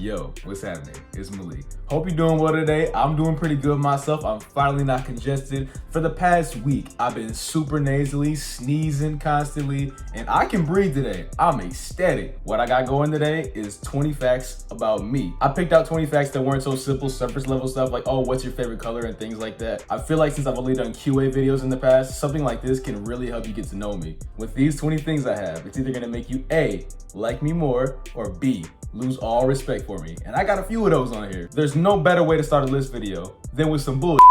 Yo, what's happening? It's Malik. Hope you're doing well today. I'm doing pretty good myself. I'm finally not congested. For the past week, I've been super nasally, sneezing constantly, and I can breathe today. I'm ecstatic. What I got going today is 20 facts about me. I picked out 20 facts that weren't so simple, surface level stuff like, oh, what's your favorite color and things like that. I feel like since I've only done QA videos in the past, something like this can really help you get to know me. With these 20 things I have, it's either gonna make you A, like me more, or B, lose all respect for me. And I got a few of those on here. There's no better way to start a list video than with some bullshit.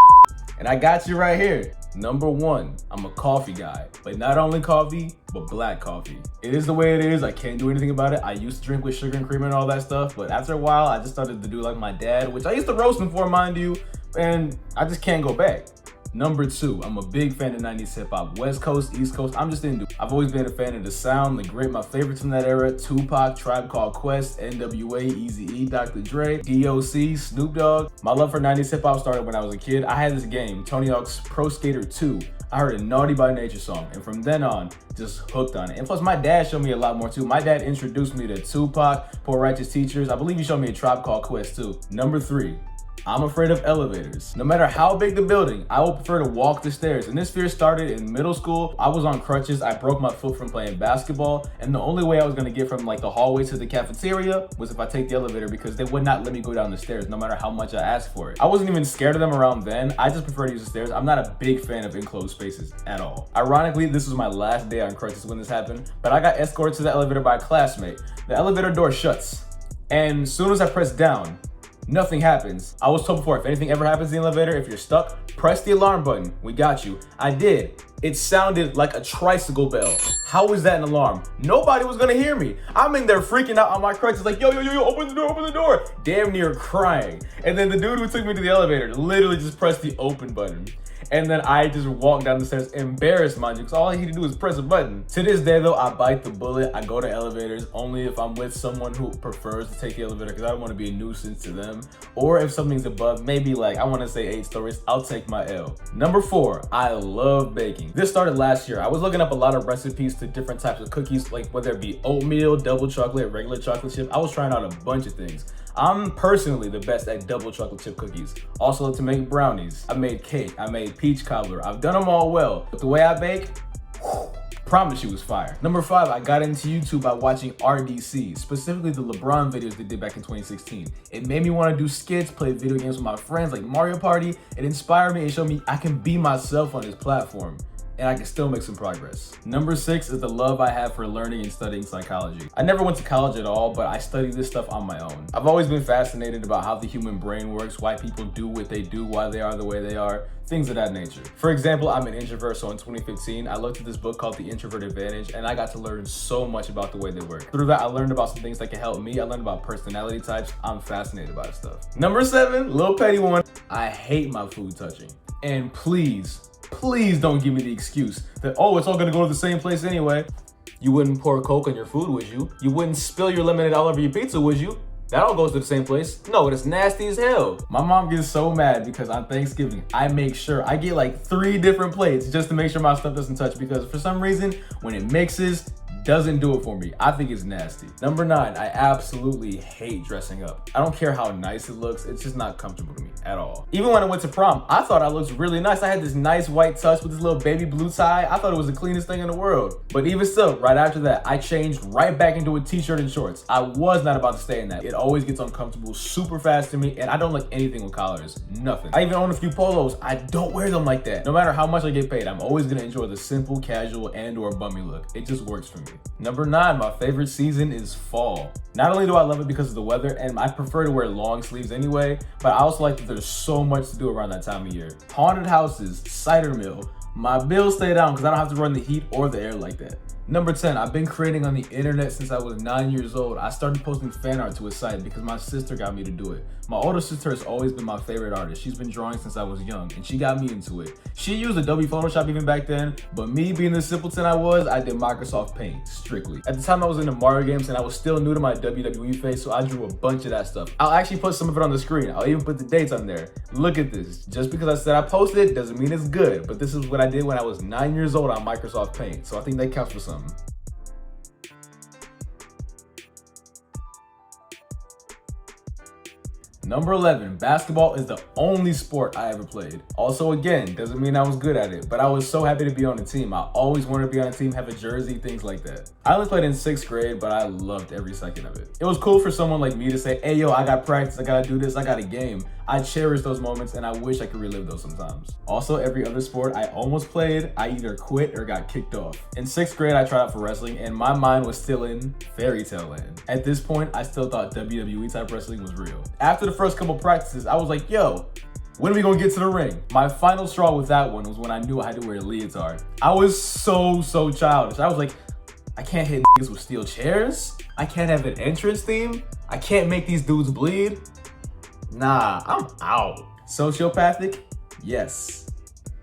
And I got you right here. Number one, I'm a coffee guy, but not only coffee, but black coffee. It is the way it is. I can't do anything about it. I used to drink with sugar and cream and all that stuff, but after a while, I just started to do like my dad, which I used to roast him for, mind you, and I just can't go back. Number two, I'm a big fan of 90s hip hop. West Coast, East Coast, I'm just into it. I've always been a fan of the sound, the grit. My favorites from that era: Tupac, Tribe Called Quest, NWA, Eazy-E, Dr. Dre, DOC, Snoop Dogg. My love for 90s hip hop started when I was a kid. I had this game, Tony Hawk's Pro Skater 2. I heard a Naughty by Nature song, and from then on, just hooked on it. And plus, my dad showed me a lot more too. My dad introduced me to Tupac, Poor Righteous Teachers. I believe he showed me a Tribe Called Quest too. Number three, I'm afraid of elevators. No matter how big the building, I will prefer to walk the stairs. And this fear started in middle school. I was on crutches. I broke my foot from playing basketball. And the only way I was gonna get from like the hallway to the cafeteria was if I take the elevator, because they would not let me go down the stairs no matter how much I asked for it. I wasn't even scared of them around then. I just prefer to use the stairs. I'm not a big fan of enclosed spaces at all. Ironically, this was my last day on crutches when this happened, but I got escorted to the elevator by a classmate. The elevator door shuts, and as soon as I press down, nothing happens. I was told before, if anything ever happens in the elevator, if you're stuck, press the alarm button. We got you. I did. It sounded like a tricycle bell. How is that an alarm? Nobody was gonna hear me. I'm in there freaking out on my crutches like, yo, open the door. Damn near crying. And then the dude who took me to the elevator literally just pressed the open button. And then I just walked down the stairs, embarrassed, mind you, because all I need to do is press a button. To this day, though, I bite the bullet. I go to elevators only if I'm with someone who prefers to take the elevator, because I don't want to be a nuisance to them. Or if something's above, maybe like, I want to say 8 stories, I'll take my L. Number four, I love baking. This started last year. I was looking up a lot of recipes to different types of cookies, like whether it be oatmeal, double chocolate, regular chocolate chip. I was trying out a bunch of things. I'm personally the best at double chocolate chip cookies. Also love to make brownies. I made cake, I made peach cobbler. I've done them all well, but the way I bake, promise you it's fire. Number five, I got into YouTube by watching RDC, specifically the LeBron videos they did back in 2016. It made me want to do skits, play video games with my friends like Mario Party. It inspired me and showed me I can be myself on this platform, and I can still make some progress. Number six is the love I have for learning and studying psychology. I never went to college at all, but I studied this stuff on my own. I've always been fascinated about how the human brain works, why people do what they do, why they are the way they are, things of that nature. For example, I'm an introvert, so in 2015, I looked at this book called The Introvert Advantage, and I got to learn so much about the way they work. Through that, I learned about some things that can help me. I learned about personality types. I'm fascinated by this stuff. Number seven, little petty one, I hate my food touching. And please don't give me the excuse that, oh, it's all gonna go to the same place anyway. You wouldn't pour Coke on your food, would you? You wouldn't spill your lemonade all over your pizza, would you? That all goes to the same place. No, it's nasty as hell. My mom gets so mad because on Thanksgiving, I make sure I get like 3 different plates just to make sure my stuff doesn't touch, because for some reason, when it mixes, doesn't do it for me. I think it's nasty. Number nine, I absolutely hate dressing up. I don't care how nice it looks. It's just not comfortable to me at all. Even when I went to prom, I thought I looked really nice. I had this nice white tux with this little baby blue tie. I thought it was the cleanest thing in the world. But even still, right after that, I changed right back into a t-shirt and shorts. I was not about to stay in that. It always gets uncomfortable super fast to me, and I don't like anything with collars. Nothing. I even own a few polos. I don't wear them like that. No matter how much I get paid, I'm always gonna enjoy the simple, casual, and or bummy look. It just works for me. Number nine, my favorite season is fall. Not only do I love it because of the weather, and I prefer to wear long sleeves anyway, but I also like that there's so much to do around that time of year. Haunted houses, cider mill. My bills stay down because I don't have to run the heat or the air like that. Number 10, I've been creating on the internet since I was 9 years old. I started posting fan art to a site because my sister got me to do it. My older sister has always been my favorite artist. She's been drawing since I was young, and she got me into it. She used Adobe Photoshop even back then, but me being the simpleton I was, I did Microsoft Paint, strictly. At the time I was into Mario games and I was still new to my WWE face, so I drew a bunch of that stuff. I'll actually put some of it on the screen. I'll even put the dates on there. Look at this. Just because I said I posted it doesn't mean it's good, but this is what I did when I was 9 years old on Microsoft Paint, so I think that counts for something. Number 11, basketball is the only sport I ever played. Also, again, doesn't mean I was good at it, but I was so happy to be on a team. I always wanted to be on a team, have a jersey, things like that. I only played in 6th grade, but I loved every second of it. It was cool for someone like me to say, hey, yo, I got practice, I gotta do this, I got a game. I cherish those moments and I wish I could relive those sometimes. Also, every other sport I almost played, I either quit or got kicked off. In 6th grade, I tried out for wrestling and my mind was still in fairy tale land. At this point, I still thought WWE type wrestling was real. After the first couple practices, I was like, yo, when are we gonna get to the ring? My final straw with that one was when I knew I had to wear a leotard. I was so childish. I was like, I can't hit niggas with steel chairs. I can't have an entrance theme. I can't make these dudes bleed. Nah, I'm out. Sociopathic? Yes.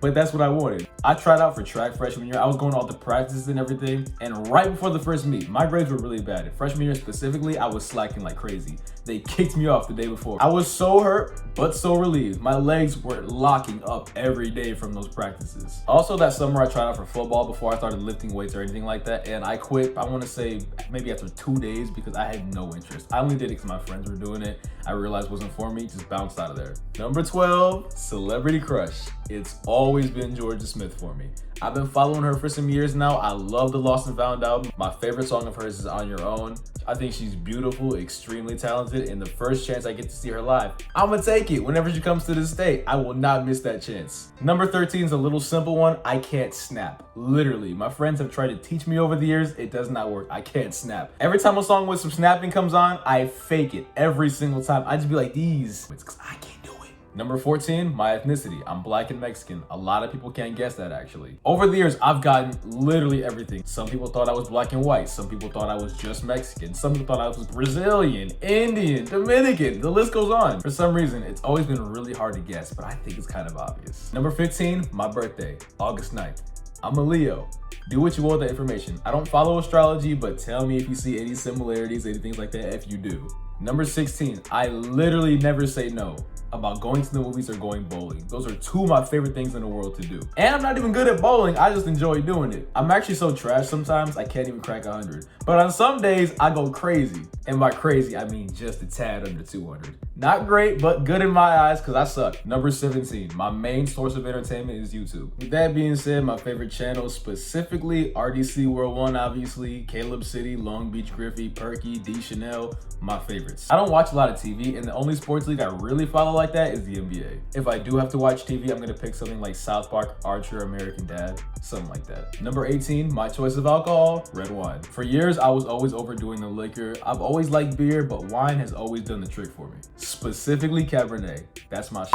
But that's what I wanted. I tried out for track freshman year. I was going to all the practices and everything. And right before the first meet, my grades were really bad. In freshman year specifically, I was slacking like crazy. They kicked me off the day before. I was so hurt, but so relieved. My legs were locking up every day from those practices. Also that summer, I tried out for football before I started lifting weights or anything like that. And I quit, I want to say maybe after 2 days because I had no interest. I only did it because my friends were doing it. I realized it wasn't for me, just bounced out of there. Number 12, celebrity crush. It's always been Georgia Smith for me. I've been following her for some years now. I love the Lost and Found album. My favorite song of hers is On Your Own. I think she's beautiful, extremely talented, and the first chance I get to see her live, I'm gonna take it. Whenever she comes to the state, I will not miss that chance. Number 13 is a little simple one. I can't snap. Literally, my friends have tried to teach me over the years. It does not work. I can't snap. Every time a song with some snapping comes on, I fake it every single time. I just be like, these, it's 'cause I can't do it. Number 14, my ethnicity. I'm black and Mexican. A lot of people can't guess that actually. Over the years, I've gotten literally everything. Some people thought I was black and white. Some people thought I was just Mexican. Some people thought I was Brazilian, Indian, Dominican. The list goes on. For some reason, it's always been really hard to guess, but I think it's kind of obvious. Number 15, my birthday, August 9th. I'm a Leo. Do what you will with that information. I don't follow astrology, but tell me if you see any similarities, anything like that, if you do. Number 16, I literally never say no about going to the movies or going bowling. Those are two of my favorite things in the world to do. And I'm not even good at bowling, I just enjoy doing it. I'm actually so trash sometimes, I can't even crack 100. But on some days, I go crazy. And by crazy, I mean just a tad under 200. Not great, but good in my eyes because I suck. Number 17, my main source of entertainment is YouTube. With that being said, my favorite channels, specifically RDC World 1, obviously, Caleb City, Long Beach Griffey, Perky, D Chanel, my favorites. I don't watch a lot of TV, and the only sports league I really follow like that is the NBA. If I do have to watch TV, I'm gonna pick something like South Park, Archer, American Dad, something like that. Number 18, my choice of alcohol, red wine. For years, I was always overdoing the liquor. I've always liked beer, but wine has always done the trick for me. Specifically Cabernet, that's my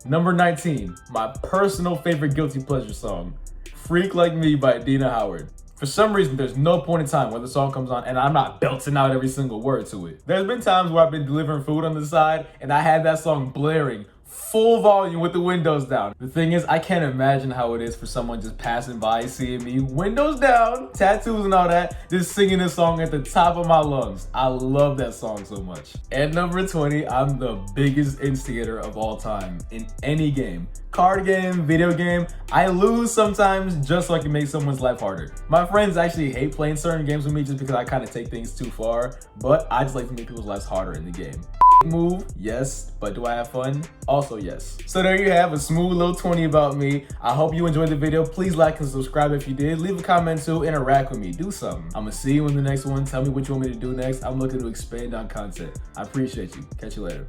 Number 19, my personal favorite guilty pleasure song, Freak Like Me by Dina Howard. For some reason, there's no point in time where the song comes on and I'm not belting out every single word to it. There's been times where I've been delivering food on the side and I had that song blaring full volume with the windows down. The thing is, I can't imagine how it is for someone just passing by, seeing me, windows down, tattoos and all that, just singing this song at the top of my lungs. I love that song so much. At number 20, I'm the biggest instigator of all time in any game. Card game, video game, I lose sometimes just so I can make someone's life harder. My friends actually hate playing certain games with me just because I kind of take things too far, but I just like to make people's lives harder in the game. Move, yes, but do I have fun? Also yes. So there you have a smooth little 20 about me. I hope you enjoyed the video. Please like and subscribe if you did. Leave a comment too, interact with me, do something. I'm gonna see you in the next one. Tell me what you want me to do next. I'm looking to expand on content. I appreciate you. Catch you later.